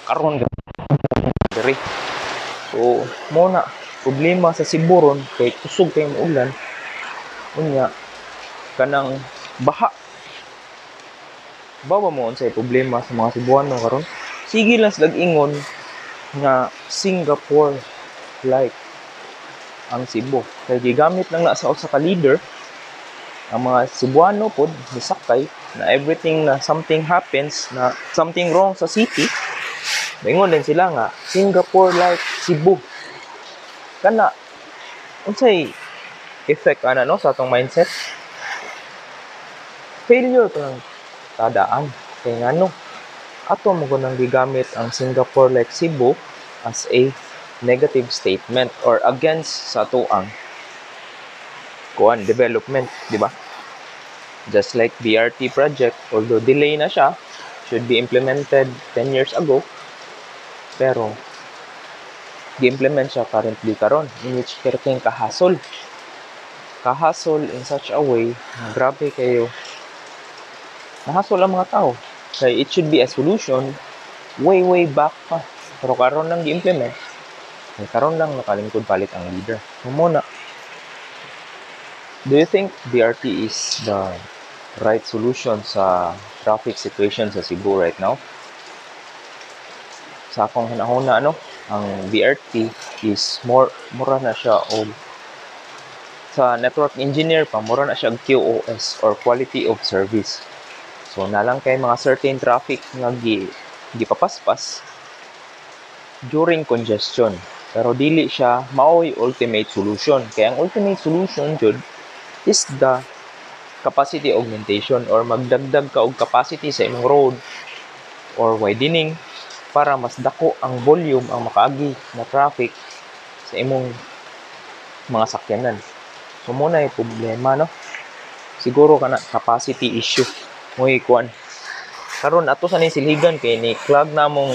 karon diri. So mo na problema sa Cebu ron kay kusog kay ulan unya kanang baha. Bawa mo unsay problema sa mga Cebuano karon? Sige lang sa ingon nga Singapore like ang Cebu. Kay gigamit lang na sa usa ka leader ang mga Cebuano pod misakay na everything na something happens na something wrong sa city, maingon din sila nga Singapore like Cebu. Kana unsay effect ana no sa atong mindset? Failure to lang tadaan. Kay ngano ato mo gunang gigamit ang Singapore like Cebu as a negative statement or against sa atoang kuan development, di ba? Just like BRT project, although delay na siya, should be implemented 10 years ago, pero gi-implement siya currently karon in which kay kahasol in such a way na grabe kayo nahasol ang mga tao. Kaya it should be a solution way back pa. Pero karon lang gi-implement. Karon lang nakalingkod palit ang leader. Muna, do you think BRT is the right solution sa traffic situation sa Cebu right now? Sa akong hunahuna ang BRT is mura na siya o sa network engineer pa mura na siya QoS or quality of service. So nalang kay mga certain traffic nga gipapaspas during congestion. Pero dili siya mao'y ultimate solution. Kaya ang ultimate solution jud is the capacity augmentation or magdagdag ka og capacity sa imong road or widening para mas dako ang volume ang makaagi na traffic sa imong mga sakyanan. So muna yung problema siguro kana capacity issue mo'y kuan karon ato sa ni siligan kay ni clog namong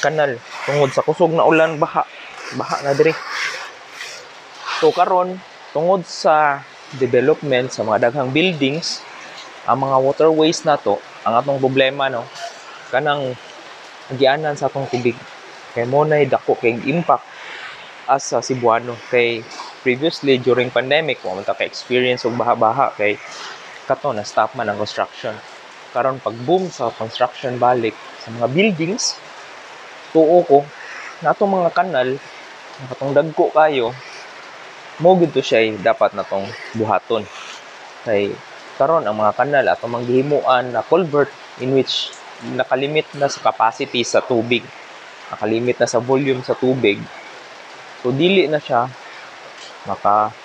kanal tungod sa kusog na ulan baha na diri. So karon tungod sa development sa mga daghang buildings ang mga waterways nato ang atong problema kanang agianan sa atong tubig kay mo nay dako kay impact as sa Cebuano kay previously during pandemic mo man ta ka-experience og baha-baha kay kato na stop man ang construction. Karon pag boom sa construction balik sa mga buildings, tuo ko na atong mga kanal katong dagko kayo mo gid to siya dapat natong buhaton. Kay karon ang mga kanal atong manghimuan na culvert in which nakalimit na sa capacity sa tubig, nakalimit na sa volume sa tubig. So dili na siya maka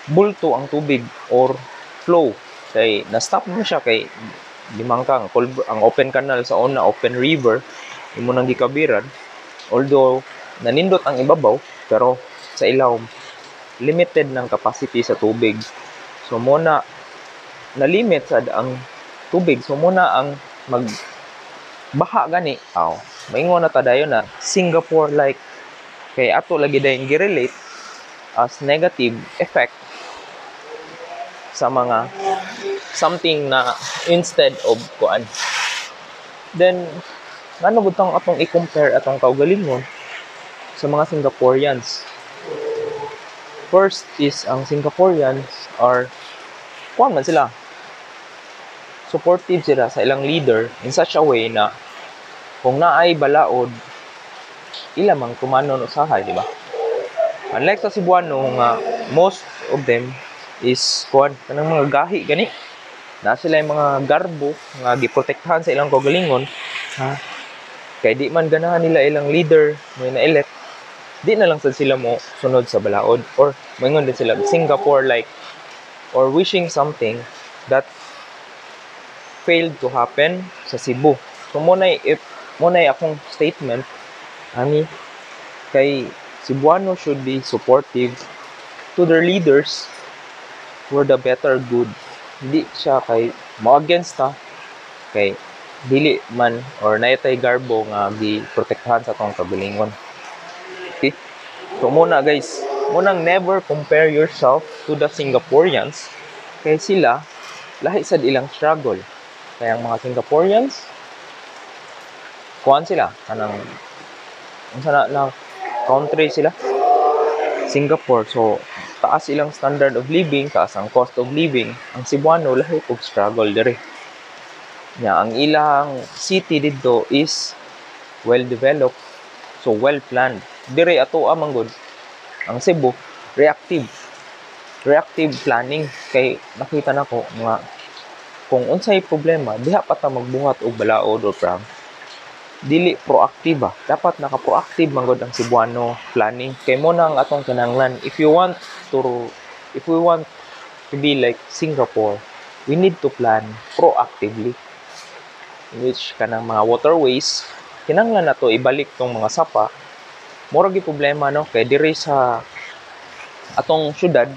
bulto ang tubig or flow kay na-stop mo siya kay limang kang ang open canal sa una open river imo nang gikabiran although nanindot ang ibabaw pero sa ilaw limited ng capacity sa tubig. So muna na limit sad ang tubig. So muna ang magbaha gani maingon na ta dayon na Singapore like kay ato lagi dayon gi-relate as negative effect sa mga something na instead of kuan. Then ngano butang atong i-compare atong kaugalingon sa mga Singaporeans. First is ang Singaporeans are kuan man sila supportive sila sa ilang leader in such a way na kung naay balaod ila mang kumanon usahay, di ba? Unlike sa Cebuano nga most of them is kuan kanang mga gahi gani na sila yung mga garbo nga giprotektahan sa ilang kaugalingon kay di man ganahan nila ilang leader mo na-elect di na lang sad sila mo sunod sa balaod or moingon din sila Singapore like or wishing something that failed to happen sa Cebu. So munay akong statement ani kay Cebuano should be supportive to their leaders for the better good. Hindi siya kay mo against kay dili man or naitay garbo nga giprotektahan sa tong kabilingon. Okay? So muna guys, munang never compare yourself to the Singaporeans kay sila lahi sad ilang struggle. Kaya ang mga Singaporeans kuan sila kanang unsa na country sila Singapore. So taas ilang standard of living, taas ang cost of living. Ang Cebuano lahi og struggle dire. Ang ilang city dito is well developed, so well planned. Dire ato man gud ang Cebu reactive planning, kay nakita nako nga kung unsay problema diha pa ta magbuhat og balaod or prank, dili proactive dapat naka-proactive man gud ang Cebuano planning, kay mo na ang atong kinahanglan. If we want to be like Singapore, we need to plan proactively, which kanang mga waterways kinahanglan nato ibalik tong mga sapa. Mura gi problema no, kay diri sa atong syudad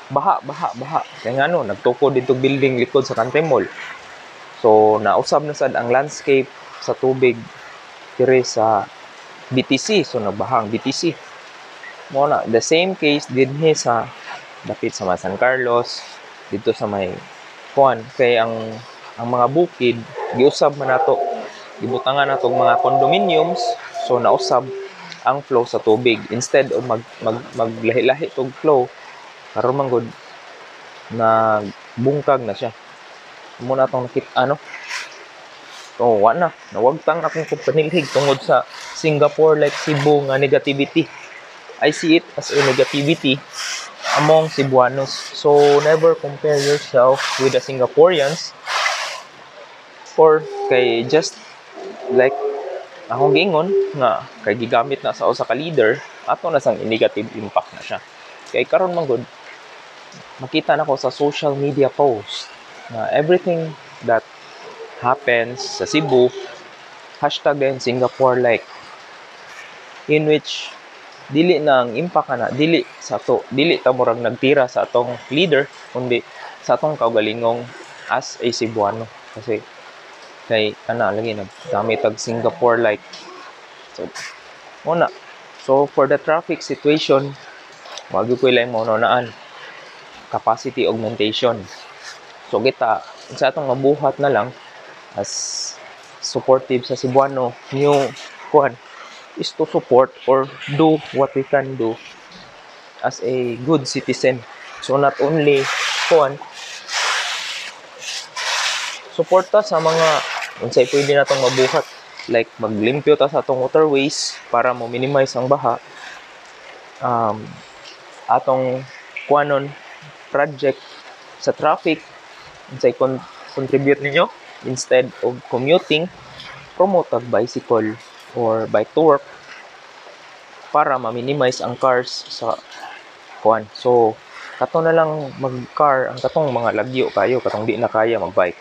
baha kay ngano nagtukod dito building likod sa Country Mall. So nausab na sad ang landscape sa tubig diri sa BTC, so nabahang BTC. Mo na the same case dinhi sa dapit sa San Carlos, dito sa may kuan, kay ang mga bukid giusab man nato, gibutangan nato mga condominiums, so nausab ang flow sa tubig. Instead of maglahi-lahi tog flow, karon man gud na bungkag na siya. Mo na tong nakita so wala nawagtang akong panilhig tungod sa Singapore like Cebu nga negativity. I see it as a negativity among Cebuanos. So never compare yourself with the Singaporeans, or kay just like akong giingon nga kay gigamit na sa usa ka leader ato na sang negative impact na siya. Kay karon man gud makita nako sa social media post na everything that happens sa Cebu hashtag din Singapore like, in which dili na ang impact na dili ta murag nagtira sa atong leader, kundi sa atong kaugalingong as a Cebuano, kasi kay lagi naggamit og Singapore like. So for the traffic situation, wag ko ilay mo naan capacity augmentation. So kita sa atong mabuhat na lang as supportive sa Cebuano, new kuan is to support or do what we can do as a good citizen. So not only kuan suporta sa mga unsay pwede natong mabuhat, like maglimpyo ta sa atong waterways para mo minimize ang baha, atong kuanon project sa traffic unsay contribute ninyo. Instead of commuting, promote ang bicycle or bike to work para ma-minimize ang cars sa kuan. So kato na lang mag-car ang katong mga lagyo kayo, katong di na kaya mag-bike.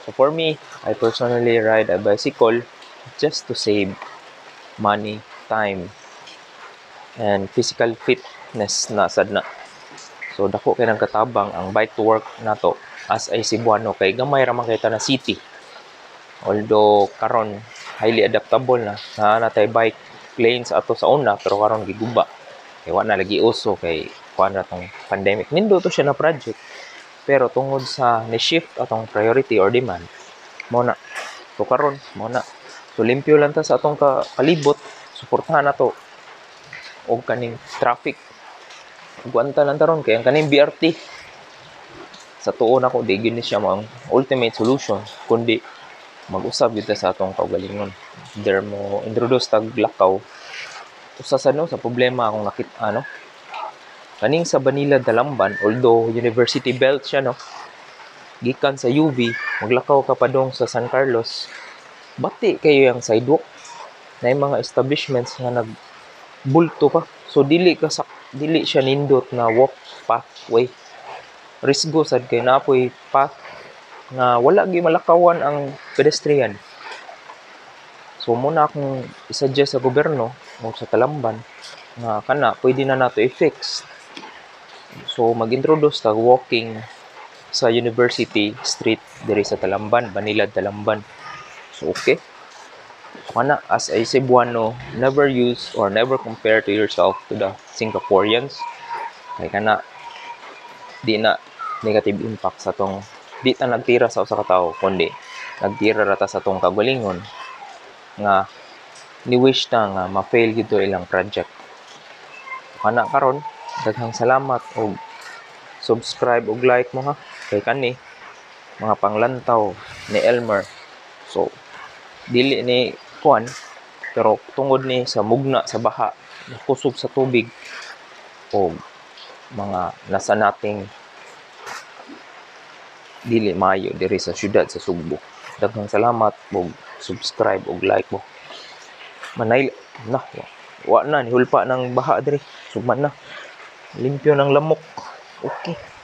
So for me, I personally ride a bicycle just to save money, time, and physical fitness na sad na. So dako kay nang katabang ang bike to work nato as a Cebuano, kay gamay ra man kay ta na city. Although karon highly adaptable na natay bike lanes ato sa una, pero karon giguba kay wa na lagi uso kay kuan ra tong pandemic. Nindo to siya na project, pero tungod sa ni-shift atong priority or demand mo na. So karon mo na, so limpyo lang ta sa atong kalibot, suportahan nato og kaning traffic. Guanta lang taron kay ang kaning BRT sa tuon ako di gyud ni siya mo ang ultimate solution, kundi mag-usab gyud sa atong kaugalingon. There mo introduce tag lakaw usa sa problema akong nakita kaning sa Banilad Dalamban, although university belt siya gikan sa UV maglakaw ka pa dong sa San Carlos, bati kayo yung sidewalk na yung mga establishments nga nagbulto pa. So dili siya nindot na walk pathway, risgo sad kay napoy path nga wala gyud malakawan ang pedestrian. So muna akong i-suggest sa gobyerno o sa Talamban nga pwede na nato i-fix. So mag-introduce tag walking sa University Street diri sa Talamban, Banilad Talamban. So okay, as a Cebuano, never use or never compare to yourself to the Singaporeans. Kay di na negative impact sa di ta nagtira sa usa ka tawo, kundi nagtira ra ta sa tong kagalingon nga ni-wish na nga ma-fail gito ilang project. Kana karon, daghang salamat og subscribe og like mo ha kay kani mga panglantaw ni Elmer. So dili ni kuan pero tungod ni sa mugna sa baha, nakusog sa tubig o mga nasa nating dili maayo diri sa syudad sa Sugbo. Daghang salamat og subscribe og like mo. Manay na wa na ni hulpa ng baha diri. Sugman na. Limpyo ng lamok. Okay.